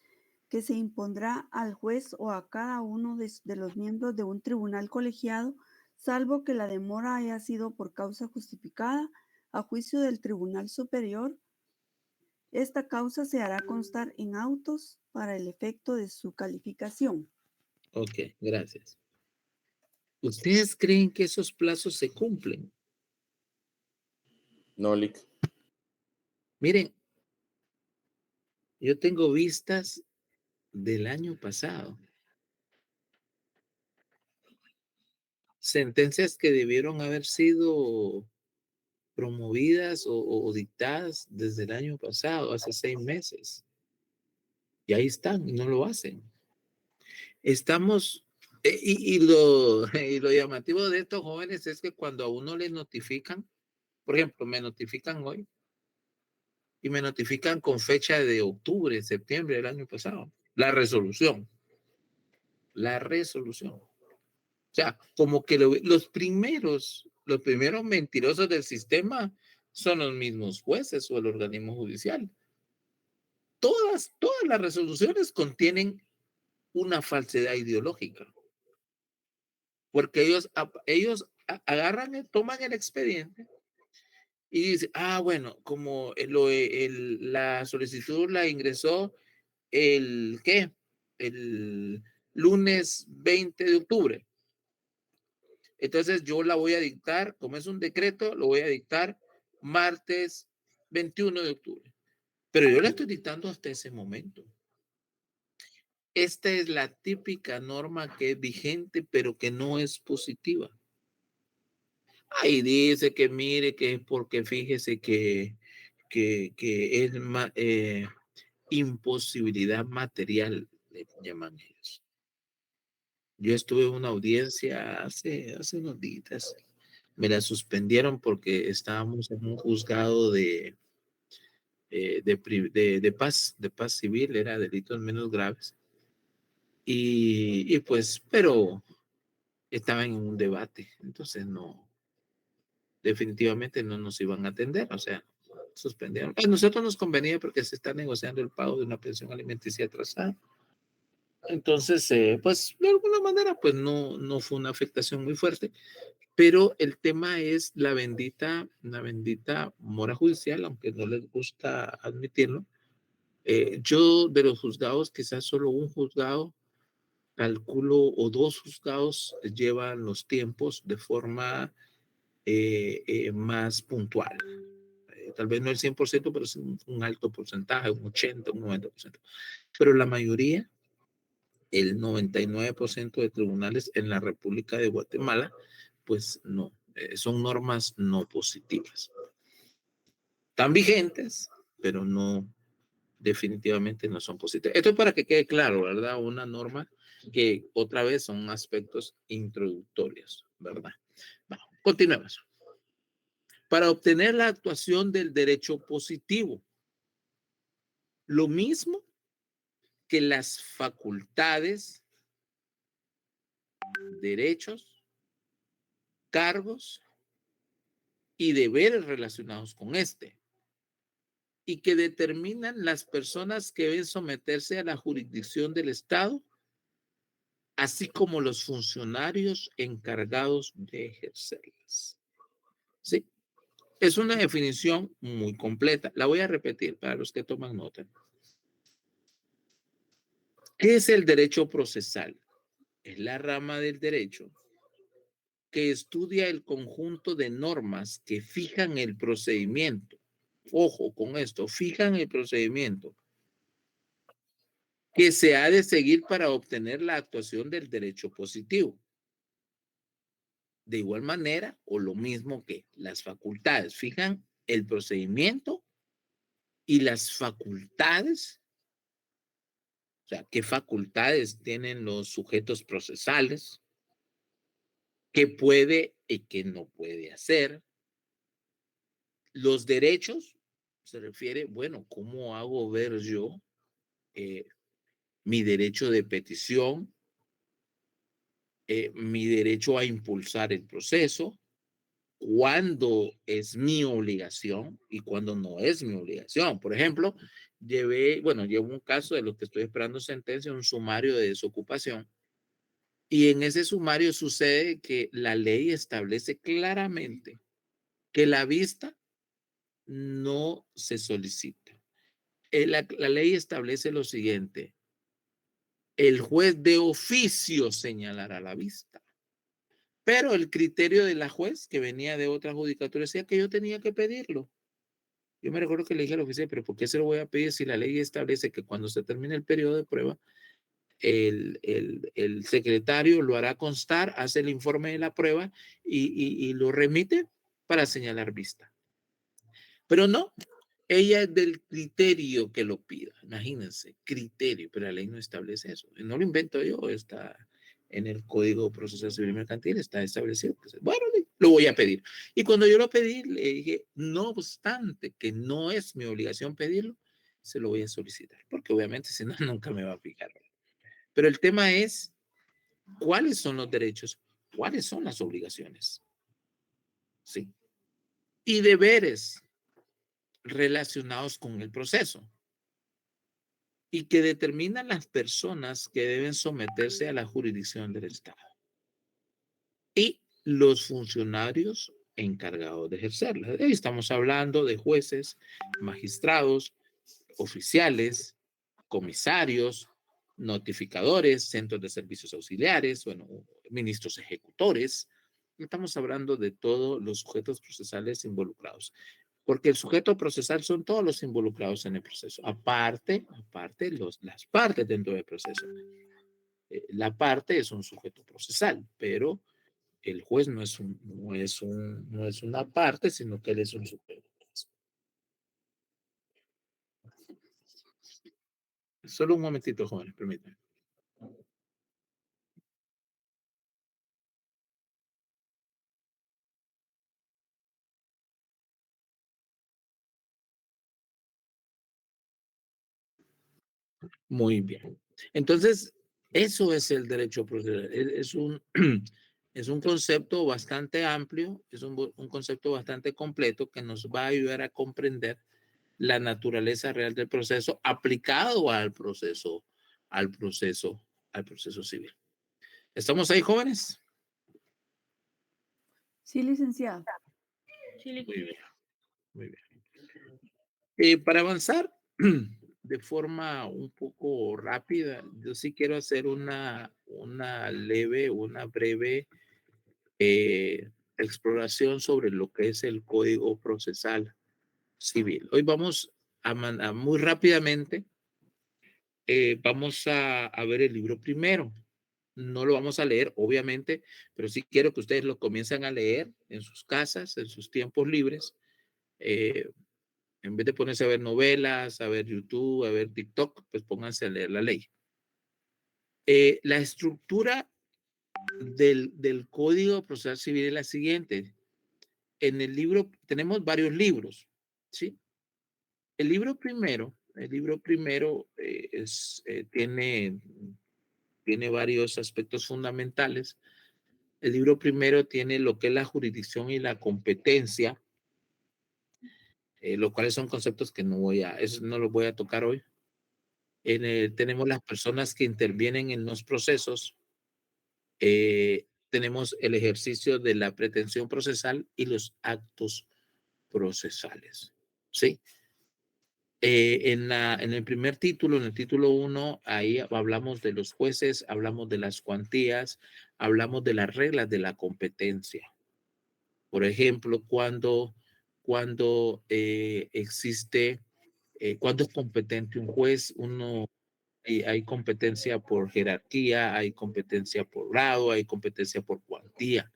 que se impondrá al juez o a cada uno de los miembros de un tribunal colegiado, salvo que la demora haya sido por causa justificada a juicio del Tribunal Superior. Esta causa se hará constar en autos para el efecto de su calificación. Ok, gracias. ¿Ustedes creen que esos plazos se cumplen? No, Lic. Miren, yo tengo vistas del año pasado. Sentencias que debieron haber sido promovidas o dictadas desde el año pasado, hace 6 meses. Y ahí están, y no lo hacen. Estamos, y lo llamativo de estos jóvenes es que cuando a uno les notifican, por ejemplo, me notifican hoy, y me notifican con fecha de octubre, septiembre del año pasado, la resolución. O sea, como que los primeros mentirosos del sistema son los mismos jueces o el organismo judicial. Todas las resoluciones contienen una falsedad ideológica. Porque ellos agarran, toman el expediente y dicen, bueno, como la solicitud la ingresó el lunes 20 de octubre. Entonces yo la voy a dictar, como es un decreto, lo voy a dictar martes 21 de octubre. Pero yo la estoy dictando hasta ese momento. Esta es la típica norma que es vigente, pero que no es positiva. Ahí dice que mire que es porque fíjese que es imposibilidad material, le llaman ellos. Yo estuve en una audiencia hace unos días. Me la suspendieron porque estábamos en un juzgado de paz civil, era delitos menos graves. Y pues, pero estaba en un debate, entonces no, definitivamente no nos iban a atender, o sea, suspendieron. A nosotros nos convenía porque se está negociando el pago de una pensión alimenticia atrasada. Entonces, pues de alguna manera, pues no fue una afectación muy fuerte, pero el tema es la bendita mora judicial, aunque no les gusta admitirlo. Yo de los juzgados, quizás solo un juzgado, calculo, o dos juzgados llevan los tiempos de forma más puntual. Tal vez no el 100%, pero es un alto porcentaje, un 80, un 90%. Pero la mayoría, el 99% de tribunales en la República de Guatemala, pues no, son normas no positivas. Están vigentes, pero no, definitivamente no son positivas. Esto es para que quede claro, ¿verdad? Una norma que otra vez son aspectos introductorios, ¿verdad? Bueno, continuemos. Para obtener la actuación del derecho positivo, lo mismo que las facultades, derechos, cargos y deberes relacionados con este, y que determinan las personas que deben someterse a la jurisdicción del Estado, así como los funcionarios encargados de ejercerlas. ¿Sí? Es una definición muy completa. La voy a repetir para los que toman nota. ¿Qué es el derecho procesal? Es la rama del derecho que estudia el conjunto de normas que fijan el procedimiento. Ojo con esto, fijan el procedimiento que se ha de seguir para obtener la actuación del derecho positivo. De igual manera, o lo mismo que las facultades, fijan el procedimiento y las facultades, o sea, qué facultades tienen los sujetos procesales, qué puede y qué no puede hacer. Los derechos se refiere, bueno, ¿cómo hago ver yo mi derecho de petición, mi derecho a impulsar el proceso, cuándo es mi obligación y cuándo no es mi obligación? Por ejemplo, llevo un caso de lo que estoy esperando sentencia, un sumario de desocupación, y en ese sumario sucede que la ley establece claramente que la vista no se solicita. La ley establece lo siguiente: el juez de oficio señalará la vista, pero el criterio de la juez, que venía de otra judicatura, decía que yo tenía que pedirlo. Yo me recuerdo que le dije al oficial, pero ¿por qué se lo voy a pedir si la ley establece que cuando se termine el periodo de prueba, el secretario lo hará constar, hace el informe de la prueba y lo remite para señalar vista? Pero no, ella es del criterio que lo pida. Imagínense, criterio, pero la ley no establece eso. No lo invento yo, está en el Código Procesal Civil y Mercantil, está establecido. Bueno, lo voy a pedir. Y cuando yo lo pedí, le dije, no obstante que no es mi obligación pedirlo, se lo voy a solicitar, porque obviamente si no, nunca me va a fijar. Pero el tema es, ¿cuáles son los derechos? ¿Cuáles son las obligaciones? Sí. Y deberes relacionados con el proceso, y que determinan las personas que deben someterse a la jurisdicción del Estado y los funcionarios encargados de ejercerla. Ahí estamos hablando de jueces, magistrados, oficiales, comisarios, notificadores, centros de servicios auxiliares, bueno, ministros ejecutores. Estamos hablando de todos los sujetos procesales involucrados, porque el sujeto procesal son todos los involucrados en el proceso, aparte las partes dentro del proceso. La parte es un sujeto procesal, pero el juez no es una parte, sino que él es un sujeto. Solo un momentito, jóvenes, permítanme. Muy bien. Entonces, eso es el derecho procesal. Es un concepto bastante amplio, es un concepto bastante completo que nos va a ayudar a comprender la naturaleza real del proceso aplicado al proceso, al proceso, al proceso civil. ¿Estamos ahí, jóvenes? Sí, licenciado. Muy bien, muy bien. Para avanzar de forma un poco rápida, yo sí quiero hacer una breve exploración sobre lo que es el Código Procesal Civil. Hoy vamos a muy rápidamente, vamos a ver el libro primero. No lo vamos a leer, obviamente, pero sí quiero que ustedes lo comiencen a leer en sus casas, en sus tiempos libres. En vez de ponerse a ver novelas, a ver YouTube, a ver TikTok, pues pónganse a leer la ley. La estructura del Código Procesal Civil es la siguiente. En el libro, tenemos varios libros, ¿sí? El libro primero tiene varios aspectos fundamentales. El libro primero tiene lo que es la jurisdicción y la competencia, los cuales son conceptos que eso no los voy a tocar hoy. Tenemos las personas que intervienen en los procesos, tenemos el ejercicio de la pretensión procesal y los actos procesales, ¿sí? En el primer título, en el título 1, ahí hablamos de los jueces, hablamos de las cuantías, hablamos de las reglas de la competencia. Por ejemplo, cuando existe, cuando es competente un juez, hay competencia por jerarquía, hay competencia por grado, hay competencia por cuantía.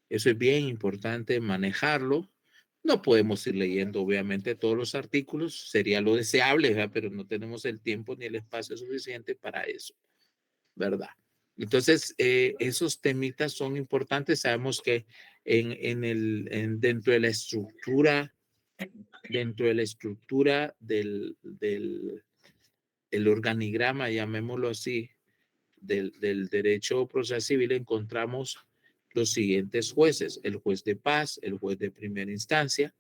Eso es bien importante manejarlo. No podemos ir leyendo, obviamente, todos los artículos, sería lo deseable, ¿verdad? Pero no tenemos el tiempo ni el espacio suficiente para eso, ¿verdad? Entonces, esos temitas son importantes. Sabemos que dentro de la estructura, el organigrama, llamémoslo así, del derecho procesal civil, encontramos los siguientes jueces: el juez de paz, el juez de primera instancia,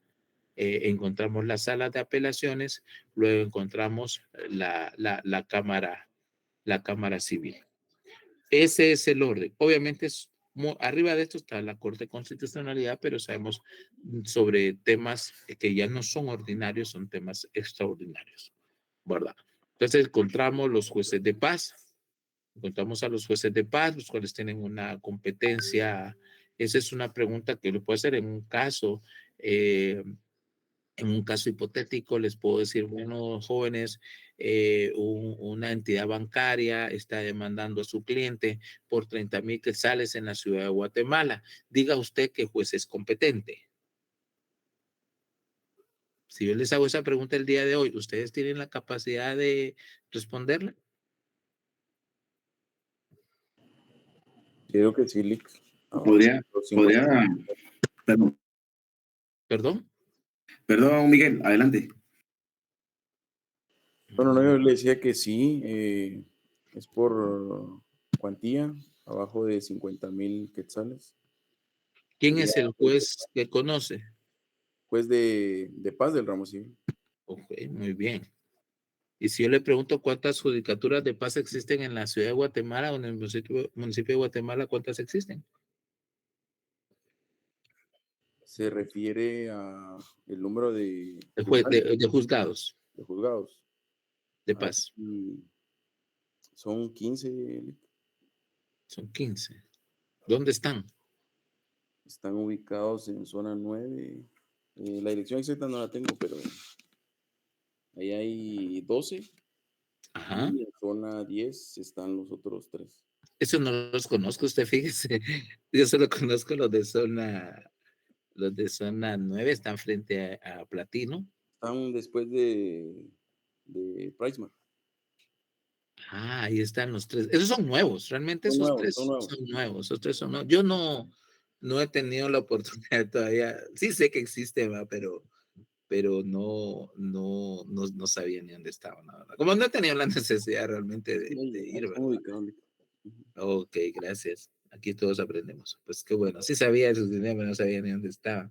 encontramos las salas de apelaciones, luego encontramos la Cámara Civil. Ese es el orden. Obviamente, arriba de esto está la Corte de Constitucionalidad, pero sabemos sobre temas que ya no son ordinarios, son temas extraordinarios, ¿verdad? Entonces encontramos los jueces de paz, encontramos a los jueces de paz, los cuales tienen una competencia. Esa es una pregunta que le puedo hacer en un caso hipotético. Les puedo decir, bueno, jóvenes, una entidad bancaria está demandando a su cliente por 30,000 quetzales en la ciudad de Guatemala. Diga usted qué juez es competente. Si yo les hago esa pregunta el día de hoy, ¿ustedes tienen la capacidad de responderla? Creo que sí, Lick. Podría, perdón. ¿Perdón? Perdón, Miguel, adelante. Bueno, no, yo le decía que sí, es por cuantía, abajo de 50,000 quetzales. ¿Quién es el juez que conoce? Juez de paz del ramo civil. Ok, muy bien. Y si yo le pregunto cuántas judicaturas de paz existen en la ciudad de Guatemala o en el municipio de Guatemala, ¿cuántas existen? Se refiere a el número de juzgados. De juzgados. De paz. Son 15. Son 15. ¿Dónde están? Están ubicados en zona 9. La dirección exacta no la tengo, pero ahí hay 12. Ajá. Y en zona 10 están los otros 3. Eso no los conozco, usted fíjese. Yo solo conozco los de zona 9, están frente a Platino. Están después de Pricemar. Ah, ahí están los 3. Esos son nuevos, realmente esos 3 son nuevos. Esos 3 son nuevos. Yo no he tenido la oportunidad todavía. Sí sé que existe, ¿va? Pero no sabía ni dónde estaban. Como no he tenido la necesidad realmente de ir. ¿Va? Ok, gracias. Aquí todos aprendemos. Pues qué bueno. Sí sabía eso, pero no sabía ni dónde estaba.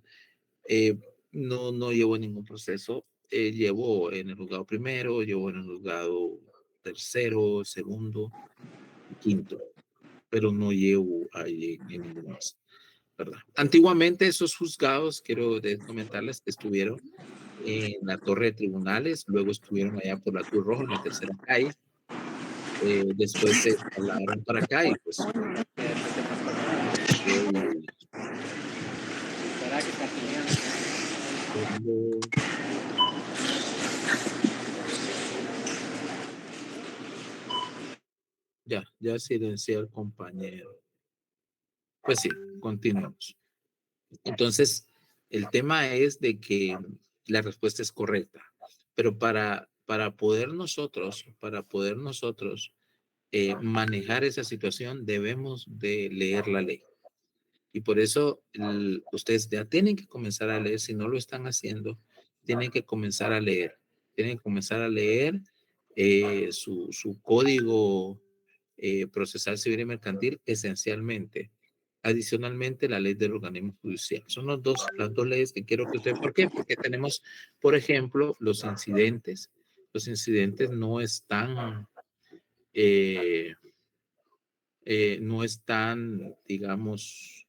Eh, no llevo ningún proceso. Llevo en el juzgado primero, llevo en el juzgado tercero, segundo y quinto, pero no llevo ahí en ninguno más, ¿verdad? Antiguamente esos juzgados, quiero comentarles que estuvieron en la torre de tribunales, luego estuvieron allá por la Cruz Roja en la tercera calle, después se trasladaron para acá y pues ¿Será que está peleando? ya silencié al compañero. Pues sí, continuamos. Entonces, el tema es de que la respuesta es correcta, pero para poder nosotros manejar esa situación, debemos de leer la ley. Y por eso ustedes ya tienen que comenzar a leer, si no lo están haciendo, tienen que comenzar a leer. Tienen que comenzar a leer su código procesal civil y mercantil esencialmente. Adicionalmente, la ley del organismo judicial. Son las dos leyes que quiero que ustedes... ¿Por qué? Porque tenemos, por ejemplo, los incidentes. Los incidentes eh, no están, digamos,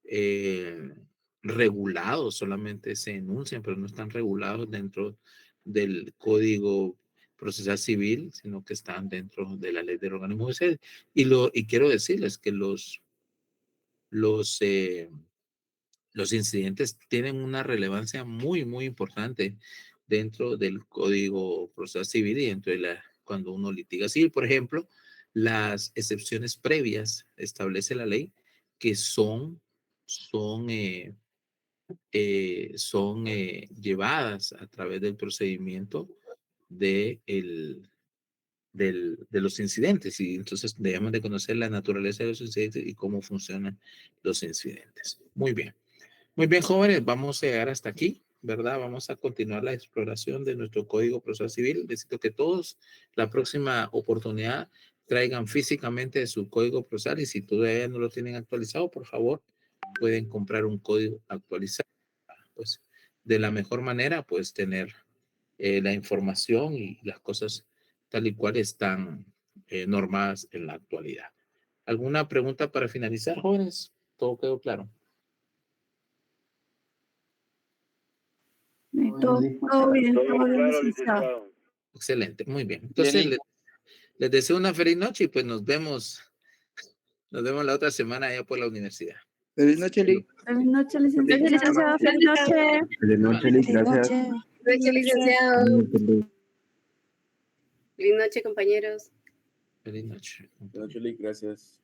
eh, regulados, solamente se enuncian, pero no están regulados dentro del Código Procesal Civil, sino que están dentro de la ley del organismo judicial. Y quiero decirles que los, eh, los incidentes tienen una relevancia muy, muy importante dentro del Código Procesal Civil y cuando uno litiga civil. Por ejemplo, las excepciones previas establece la ley que son llevadas a través del procedimiento de, de los incidentes y entonces debemos de conocer la naturaleza de los incidentes y cómo funcionan los incidentes. Muy bien, jóvenes, vamos a llegar hasta aquí, ¿verdad? Vamos a continuar la exploración de nuestro Código Procesal Civil. Necesito que todos, la próxima oportunidad, traigan físicamente su Código Procesal y si todavía no lo tienen actualizado, por favor, pueden comprar un código actualizado. Pues de la mejor manera, pues tener la información y las cosas tal y cual están normadas en la actualidad. ¿Alguna pregunta para finalizar, jóvenes? ¿Todo quedó claro? Todo bien, licenciado. Excelente, muy bien. Entonces, les deseo una feliz noche y pues nos vemos la otra semana allá por la universidad. Feliz noche, Lick. Feliz noche, Gracias, licenciado. licenciado. Feliz noche. Feliz noche, Lick, Feliz gracias. noche. Feliz noche, licenciado. Feliz Feliz noche, compañeros. Feliz noche. Buenas noches, Lick, gracias.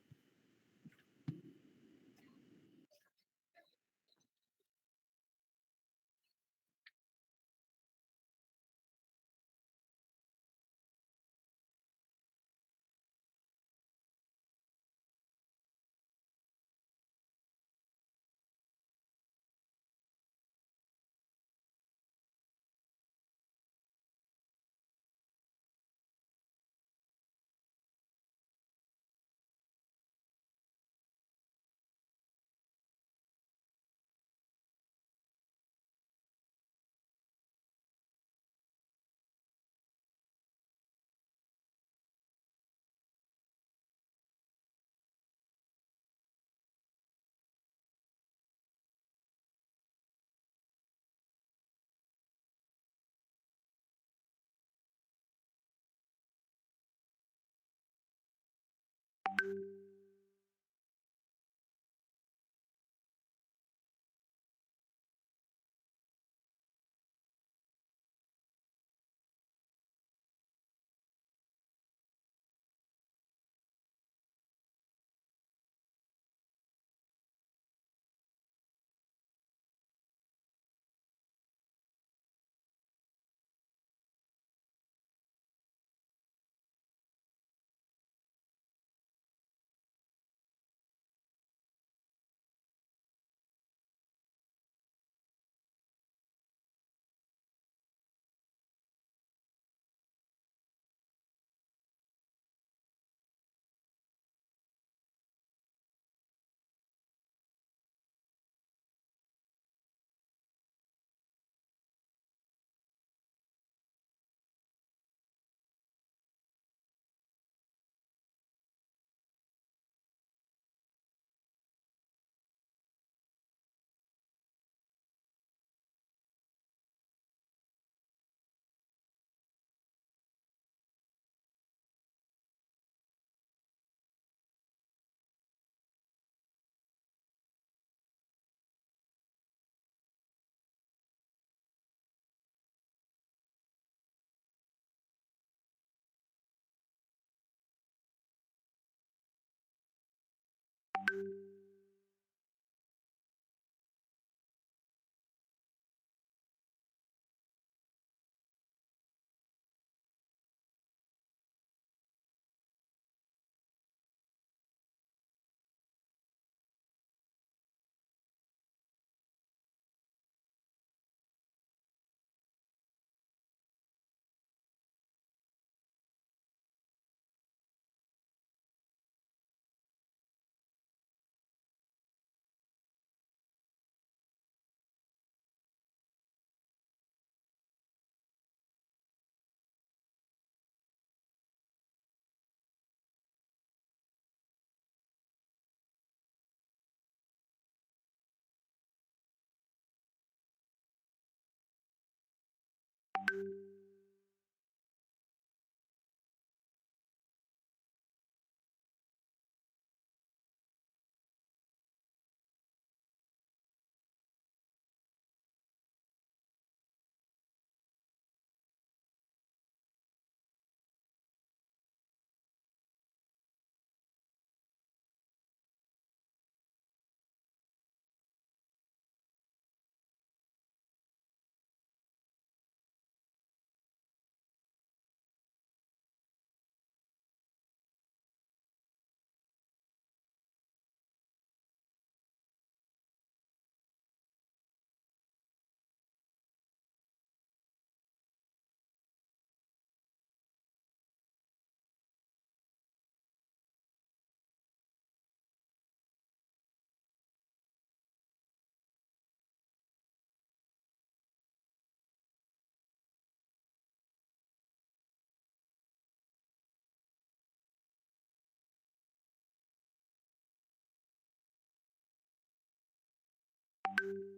you